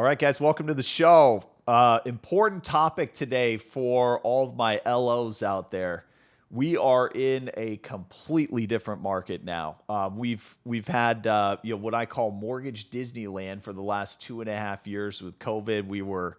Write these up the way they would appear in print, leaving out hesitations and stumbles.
All right, guys, welcome to the show. Important topic today for all of my LOs out there. We are in a completely different market now. We've had what I call mortgage Disneyland for the last 2.5 years with COVID. We were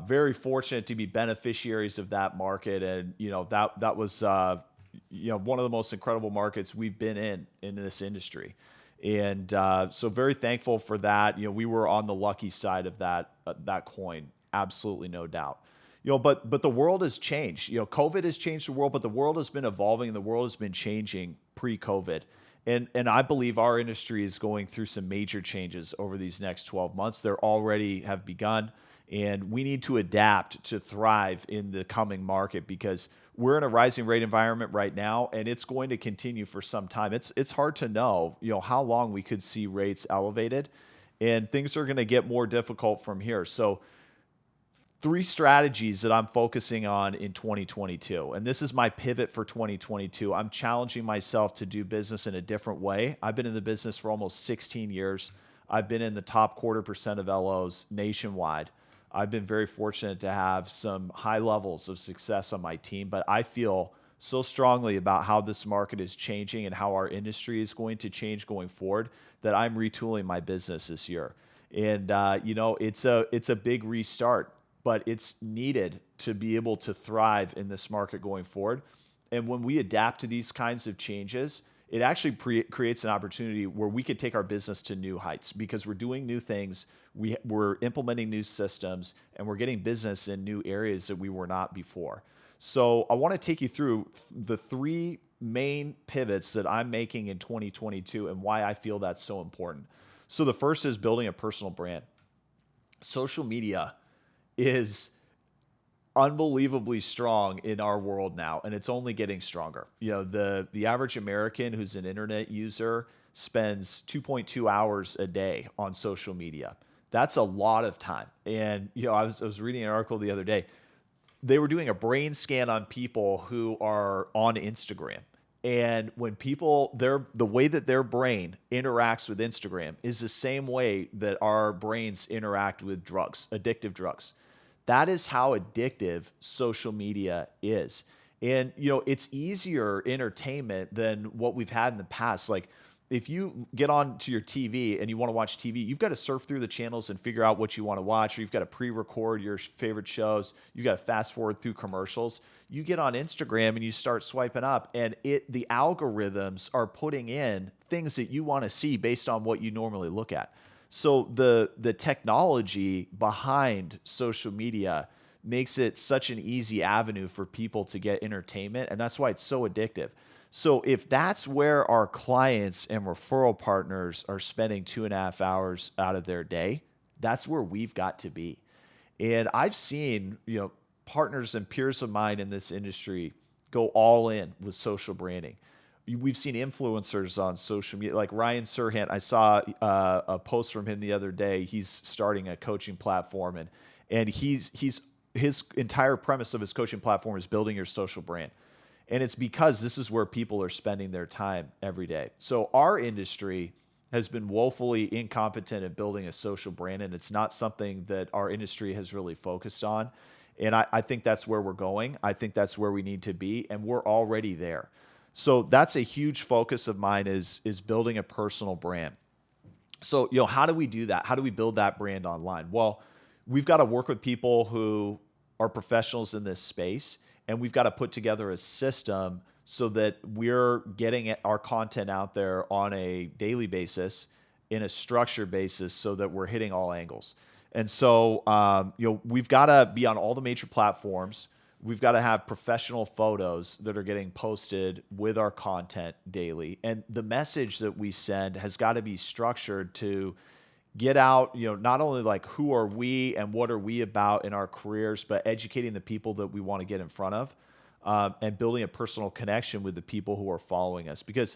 very fortunate to be beneficiaries of that market, and that was one of the most incredible markets we've been in this industry. And so very thankful for that. We were on the lucky side of that coin, absolutely no doubt. But the world has changed. COVID has changed the world, but the world has been evolving and the world has been changing pre-COVID. And I believe our industry is going through some major changes over these next 12 months. There already have begun, and we need to adapt to thrive in the coming market because we're in a rising rate environment right now, and it's going to continue for some time. It's hard to know, how long we could see rates elevated, and things are going to get more difficult from here. So 3 strategies that I'm focusing on in 2022, and this is my pivot for 2022. I'm challenging myself to do business in a different way. I've been in the business for almost 16 years. I've been in the top 0.25% of LOs nationwide. I've been very fortunate to have some high levels of success on my team, but I feel so strongly about how this market is changing and how our industry is going to change going forward that I'm retooling my business this year. And it's a big restart, but it's needed to be able to thrive in this market going forward. And when we adapt to these kinds of changes, it actually creates an opportunity where we could take our business to new heights because we're doing new things, we're implementing new systems, and we're getting business in new areas that we were not before. So I want to take you through the 3 main pivots that I'm making in 2022 and why I feel that's so important. So the first is building a personal brand. Social media is unbelievably strong in our world now, and it's only getting stronger. The average American who's an internet user spends 2.2 hours a day on social media. That's a lot of time. And I was reading an article the other day. They were doing a brain scan on people who are on Instagram. And when the way that their brain interacts with Instagram is the same way that our brains interact with drugs, addictive drugs. That is how addictive social media is. And, it's easier entertainment than what we've had in the past. Like if you get onto your TV and you want to watch TV, you've got to surf through the channels and figure out what you want to watch, or you've got to pre-record your favorite shows. You got to fast forward through commercials. You get on Instagram and you start swiping up, and the algorithms are putting in things that you want to see based on what you normally look at. So the technology behind social media makes it such an easy avenue for people to get entertainment, and that's why it's so addictive. So if that's where our clients and referral partners are spending 2.5 hours out of their day, that's where we've got to be. And I've seen, partners and peers of mine in this industry go all in with social branding. We've seen influencers on social media, like Ryan Serhant. I saw a post from him the other day. He's starting a coaching platform, and his entire premise of his coaching platform is building your social brand. And it's because this is where people are spending their time every day. So our industry has been woefully incompetent at building a social brand, and it's not something that our industry has really focused on. And I think that's where we're going. I think that's where we need to be, and we're already there. So that's a huge focus of mine is building a personal brand. So, how do we do that? How do we build that brand online? Well, we've got to work with people who are professionals in this space, and we've got to put together a system so that we're getting our content out there on a daily basis in a structured basis so that we're hitting all angles. And so, we've got to be on all the major platforms. We've got to have professional photos that are getting posted with our content daily. And the message that we send has got to be structured to get out, not only like who are we and what are we about in our careers, but educating the people that we want to get in front of, and building a personal connection with the people who are following us. Because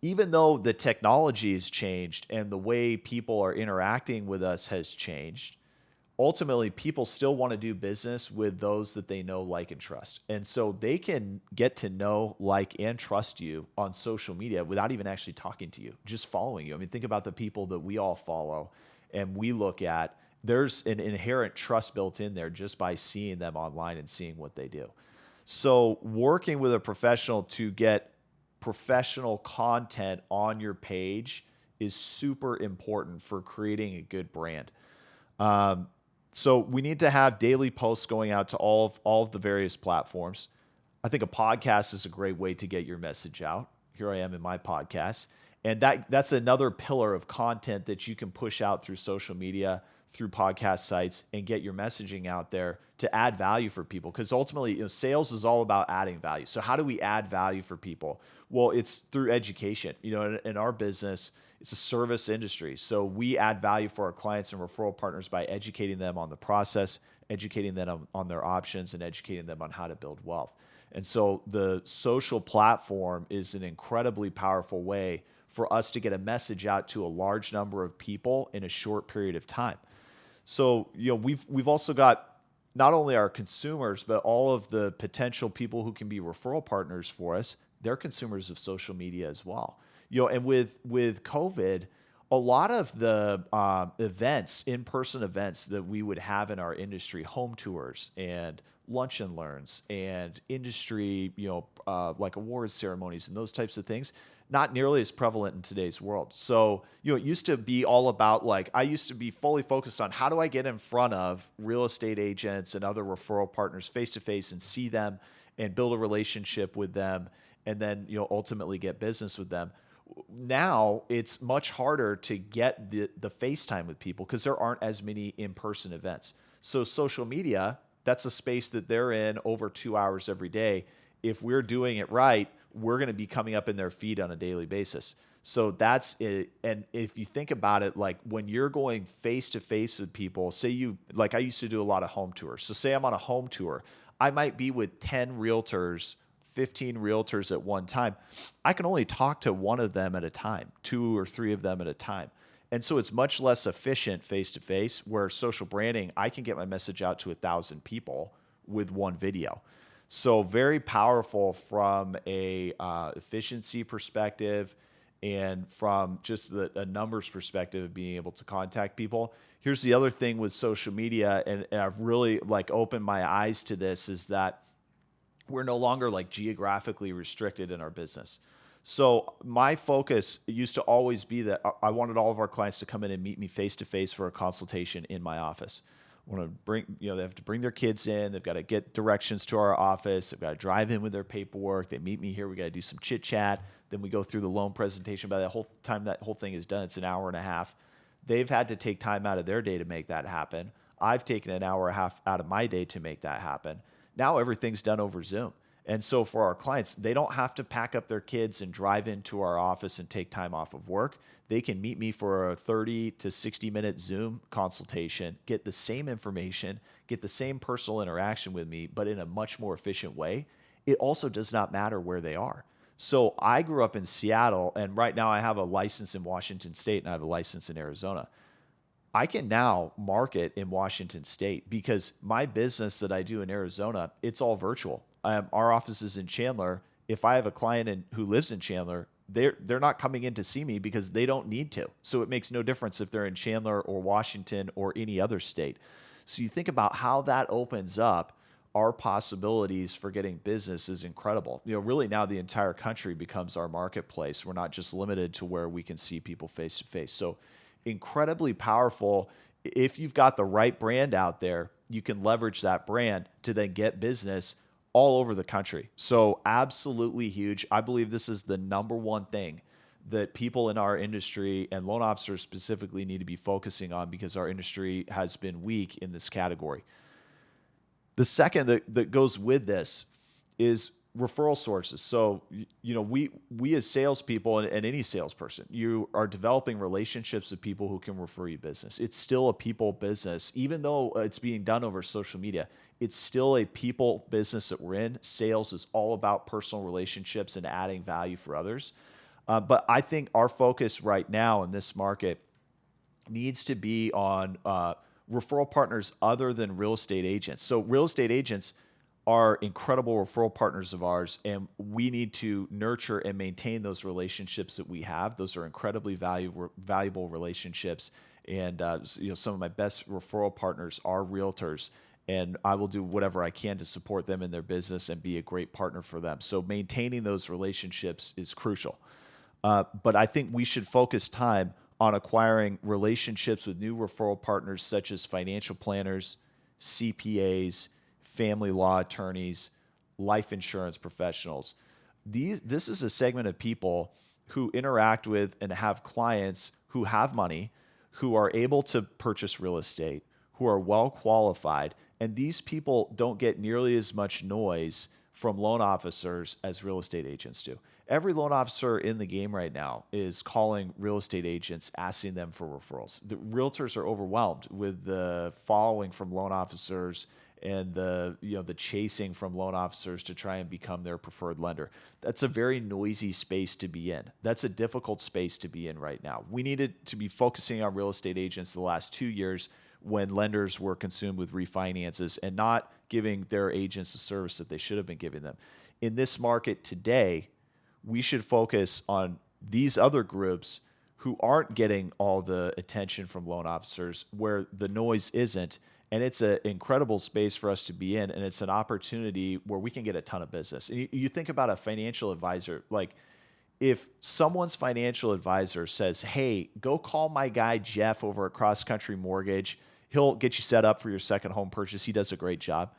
even though the technology has changed and the way people are interacting with us has changed, ultimately, people still want to do business with those that they know, like, and trust. And so they can get to know, like, and trust you on social media without even actually talking to you, just following you. I mean, think about the people that we all follow and we look at there's an inherent trust built in there just by seeing them online and seeing what they do. So working with a professional to get professional content on your page is super important for creating a good brand. Um, so we need to have daily posts going out to all of the various platforms. I think a podcast is a great way to get your message out. Here I am in my podcast. And that's another pillar of content that you can push out through social media, through podcast sites, and get your messaging out there to add value for people. Because ultimately, sales is all about adding value. So how do we add value for people? Well, it's through education. In our business, it's a service industry. So we add value for our clients and referral partners by educating them on the process, educating them on their options, and educating them on how to build wealth. And so the social platform is an incredibly powerful way for us to get a message out to a large number of people in a short period of time. So, we've also got not only our consumers, but all of the potential people who can be referral partners for us. They're consumers of social media as well. And with COVID, a lot of the events, in-person events that we would have in our industry, home tours and lunch and learns and industry, like awards ceremonies and those types of things, not nearly as prevalent in today's world. So, it used to be all about I used to be fully focused on how do I get in front of real estate agents and other referral partners face to face and see them and build a relationship with them and then, ultimately get business with them. Now it's much harder to get the FaceTime with people because there aren't as many in-person events. So social media, that's a space that they're in over 2 hours every day. If we're doing it right, we're going to be coming up in their feed on a daily basis. So that's it. And if you think about it, when you're going face to face with people, say I used to do a lot of home tours. So say I'm on a home tour, I might be with 10 realtors, 15 realtors at one time. I can only talk to one of them at a time, 2 or 3 of them at a time. And so it's much less efficient face to face, where social branding, I can get my message out to 1,000 people with one video. So very powerful from a efficiency perspective and from just a numbers perspective of being able to contact people. Here's the other thing with social media, and I've really opened my eyes to this, is that we're no longer geographically restricted in our business. So my focus used to always be that I wanted all of our clients to come in and meet me face to face for a consultation in my office. I want to bring, they have to bring their kids in. They've got to get directions to our office. They've got to drive in with their paperwork. They meet me here. We got to do some chit chat. Then we go through the loan presentation. By the whole time that whole thing is done, it's an hour and a half. They've had to take time out of their day to make that happen. I've taken an hour and a half out of my day to make that happen. Now everything's done over Zoom. And so for our clients, they don't have to pack up their kids and drive into our office and take time off of work. They can meet me for a 30 to 60-minute Zoom consultation, get the same information, get the same personal interaction with me, but in a much more efficient way. It also does not matter where they are. So I grew up in Seattle, and right now I have a license in Washington State and I have a license in Arizona. I can now market in Washington State because my business that I do in Arizona, it's all virtual. Our office is in Chandler. If I have a client who lives in Chandler, they're not coming in to see me because they don't need to. So it makes no difference if they're in Chandler or Washington or any other state. So you think about how that opens up our possibilities for getting business is incredible. Really now the entire country becomes our marketplace. We're not just limited to where we can see people face to face. So incredibly powerful. If you've got the right brand out there, you can leverage that brand to then get business all over the country. So absolutely huge. I believe this is the number one thing that people in our industry and loan officers specifically need to be focusing on because our industry has been weak in this category. The second that goes with this is referral sources. So, we as salespeople and any salesperson, you are developing relationships with people who can refer you business. It's still a people business. Even though it's being done over social media, it's still a people business that we're in. Sales is all about personal relationships and adding value for others. But I think our focus right now in this market needs to be on referral partners other than real estate agents. So real estate agents are incredible referral partners of ours, and we need to nurture and maintain those relationships that we have. Those are incredibly valuable relationships, And some of my best referral partners are realtors, and I will do whatever I can to support them in their business and be a great partner for them. So maintaining those relationships is crucial. But I think we should focus time on acquiring relationships with new referral partners such as financial planners, CPAs, family law attorneys, life insurance professionals. This is a segment of people who interact with and have clients who have money, who are able to purchase real estate, who are well qualified, and these people don't get nearly as much noise from loan officers as real estate agents do. Every loan officer in the game right now is calling real estate agents, asking them for referrals. The realtors are overwhelmed with the following from loan officers and the chasing from loan officers to try and become their preferred lender. That's a very noisy space to be in. That's a difficult space to be in right now. We needed to be focusing on real estate agents the last 2 years when lenders were consumed with refinances and not giving their agents the service that they should have been giving them. In this market today, we should focus on these other groups who aren't getting all the attention from loan officers, where the noise isn't. And it's an incredible space for us to be in. And it's an opportunity where we can get a ton of business. And you think about a financial advisor, like if someone's financial advisor says, hey, go call my guy Jeff over at Cross Country Mortgage. He'll get you set up for your second home purchase. He does a great job.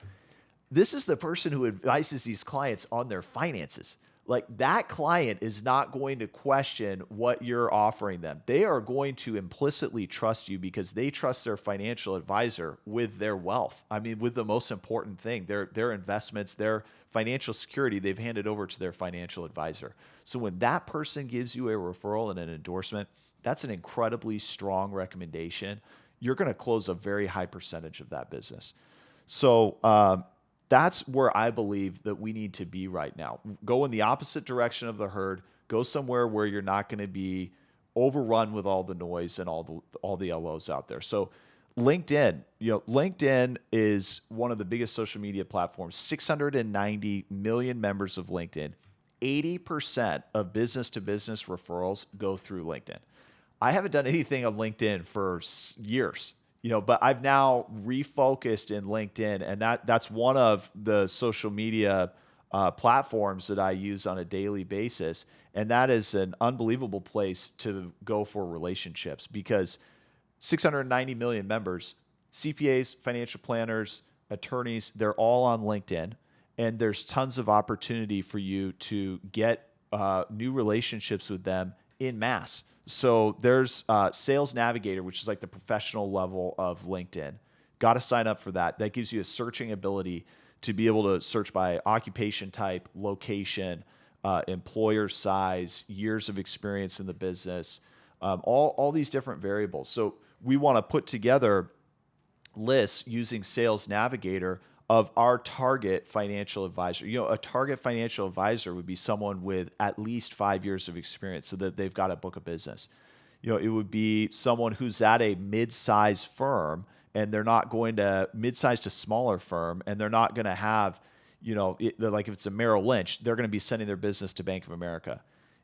This is the person who advises these clients on their finances. Like that client is not going to question what you're offering them. They are going to implicitly trust you because they trust their financial advisor with their wealth. I mean, with the most important thing, their investments, their financial security, they've handed over to their financial advisor. So when that person gives you a referral and an endorsement, that's an incredibly strong recommendation. You're going to close a very high percentage of that business. So, that's where I believe that we need to be right now. Go in the opposite direction of the herd. Go somewhere where you're not going to be overrun with all the noise and all the LOs out there. So LinkedIn, LinkedIn is one of the biggest social media platforms. 690 million members of LinkedIn. 80% of business-to-business referrals go through LinkedIn. I haven't done anything on LinkedIn for years. But I've now refocused in LinkedIn, and that's one of the social media platforms that I use on a daily basis. And that is an unbelievable place to go for relationships because 690 million members, CPAs, financial planners, attorneys, they're all on LinkedIn. And there's tons of opportunity for you to get new relationships with them in mass. So there's Sales Navigator, which is like the professional level of LinkedIn. Got to sign up for that. That gives you a searching ability to be able to search by occupation type, location, employer size, years of experience in the business, all these different variables. So we want to put together lists using Sales Navigator of our target financial advisor. A target financial advisor would be someone with at least 5 years of experience so that they've got a book of business. It would be someone who's at a mid-size firm and they're not going to mid-size to smaller firm and they're not going to have, like if it's a Merrill Lynch, they're going to be sending their business to Bank of America.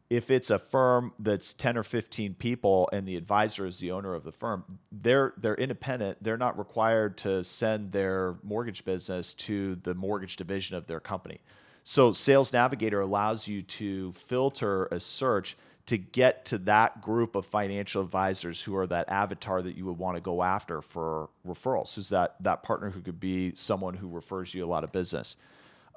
If it's a firm that's 10 or 15 people and the advisor is the owner of the firm, they're independent. They're not required to send their mortgage business to the mortgage division of their company. So Sales Navigator allows you to filter a search to get to that group of financial advisors who are that avatar that you would want to go after for referrals. Who's that partner who could be someone who refers you a lot of business.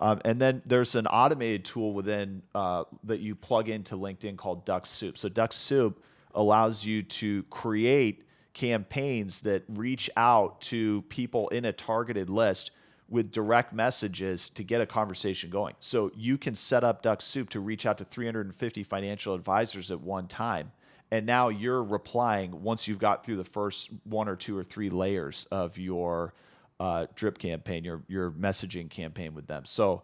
And then there's an automated tool within that you plug into LinkedIn called Duck Soup. So Duck Soup allows you to create campaigns that reach out to people in a targeted list with direct messages to get a conversation going. So you can set up Duck Soup to reach out to 350 financial advisors at one time. And now you're replying once you've got through the first 1 or 2 or 3 layers of your drip campaign, your messaging campaign with them. So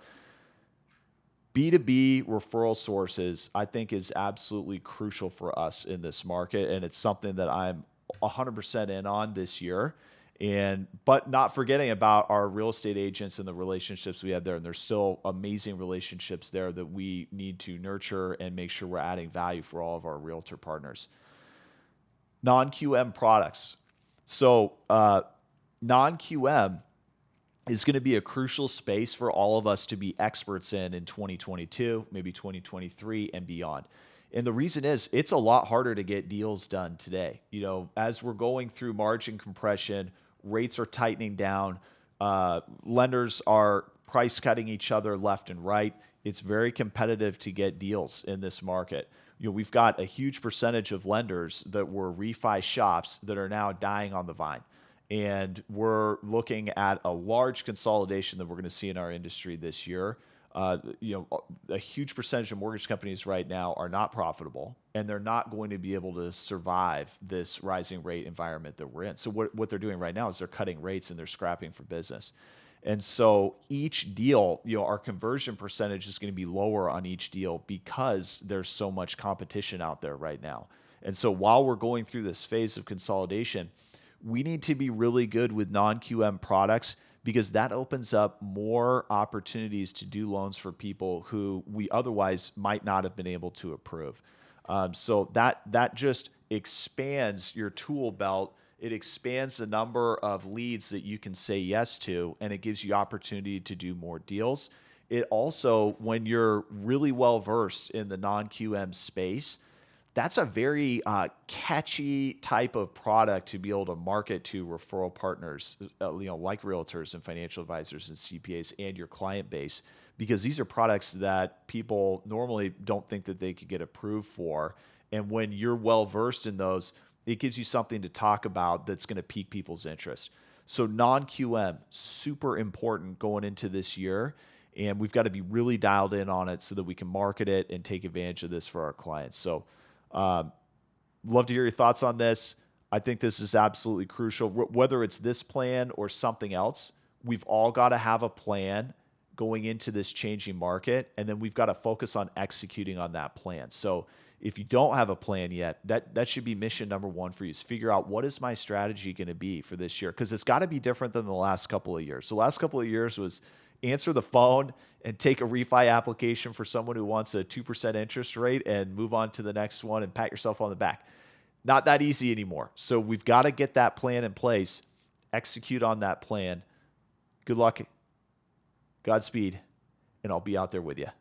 B2B referral sources, I think, is absolutely crucial for us in this market. And it's something that I'm 100% in on this year. But not forgetting about our real estate agents and the relationships we have there. And there's still amazing relationships there that we need to nurture and make sure we're adding value for all of our realtor partners. Non-QM products. So non-QM is going to be a crucial space for all of us to be experts in 2022, maybe 2023 and beyond. And the reason is it's a lot harder to get deals done today. You know, as we're going through margin compression, rates are tightening down, lenders are price cutting each other left and right. It's very competitive to get deals in this market. You know, we've got a huge percentage of lenders that were refi shops that are now dying on the vine. And we're looking at a large consolidation that we're going to see in our industry this year. A huge percentage of mortgage companies right now are not profitable, and they're not going to be able to survive this rising rate environment that we're in. So what they're doing right now is they're cutting rates and they're scrapping for business. And so each deal, our conversion percentage is going to be lower on each deal because there's so much competition out there right now. And so while we're going through this phase of consolidation, we need to be really good with non-QM products because that opens up more opportunities to do loans for people who we otherwise might not have been able to approve. So that just expands your tool belt. It expands the number of leads that you can say yes to, and it gives you opportunity to do more deals. It also, when you're really well versed in the non-QM space, that's a very catchy type of product to be able to market to referral partners, like realtors and financial advisors and CPAs and your client base, because these are products that people normally don't think that they could get approved for. And when you're well versed in those, it gives you something to talk about that's going to pique people's interest. So non-QM, super important going into this year. And we've got to be really dialed in on it so that we can market it and take advantage of this for our clients. So love to hear your thoughts on this. I think this is absolutely crucial. Whether it's this plan or something else, we've all got to have a plan going into this changing market, and then we've got to focus on executing on that plan. So if you don't have a plan yet, that should be mission number one for you, is figure out what is my strategy going to be for this year, because it's got to be different than the last couple of years. The last couple of years was answer the phone and take a refi application for someone who wants a 2% interest rate and move on to the next one and pat yourself on the back. Not that easy anymore. So we've got to get that plan in place, execute on that plan. Good luck, Godspeed, and I'll be out there with you.